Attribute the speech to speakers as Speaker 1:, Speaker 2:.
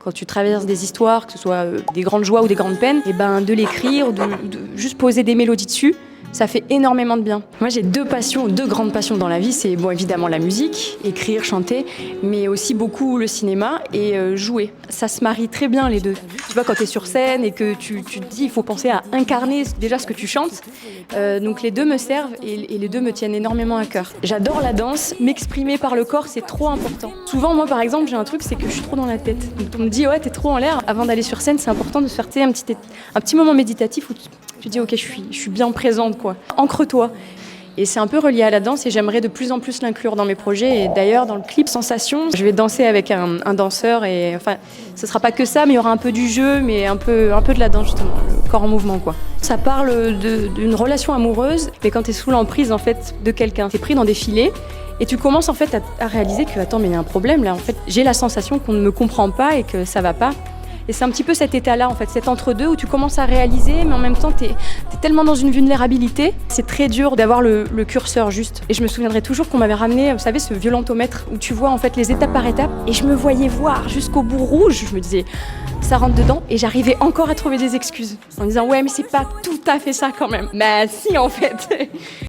Speaker 1: Quand tu traverses des histoires, que ce soit des grandes joies ou des grandes peines, et ben de l'écrire, de juste poser des mélodies dessus, ça fait énormément de bien. Moi j'ai deux grandes passions dans la vie, c'est bon évidemment la musique, écrire, chanter, mais aussi beaucoup le cinéma et jouer. Ça se marie très bien les deux. Tu vois quand tu es sur scène et que tu te dis il faut penser à incarner déjà ce que tu chantes, donc les deux me servent et les deux me tiennent énormément à cœur. J'adore la danse, m'exprimer par le corps c'est trop important. Souvent moi par exemple j'ai un truc c'est que je suis trop dans la tête. Donc on me dit ouais t'es trop en l'air, avant d'aller sur scène c'est important de se faire un petit moment méditatif où tu dis ok je suis bien présente quoi. Ancre-toi. Et c'est un peu relié à la danse et j'aimerais de plus en plus l'inclure dans mes projets. Et d'ailleurs, dans le clip Sensation, je vais danser avec un danseur. Et enfin, ce sera pas que ça, mais il y aura un peu du jeu, mais un peu de la danse justement, le corps en mouvement quoi. Ça parle d'une relation amoureuse, mais quand tu es sous l'emprise en fait de quelqu'un, tu es pris dans des filets. Et tu commences en fait à réaliser que attends mais il y a un problème là. En fait, j'ai la sensation qu'on ne me comprend pas et que ça va pas. Et c'est un petit peu cet état-là, en fait, cet entre-deux où tu commences à réaliser, mais en même temps, t'es tellement dans une vulnérabilité. C'est très dur d'avoir le curseur juste. Et je me souviendrai toujours qu'on m'avait ramené, vous savez, ce violentomètre où tu vois en fait les étapes par étapes. Et je me voyais voir jusqu'au bout rouge. Je me disais, ça rentre dedans. Et j'arrivais encore à trouver des excuses en disant, ouais, mais c'est pas tout à fait ça quand même. Mais si, en fait.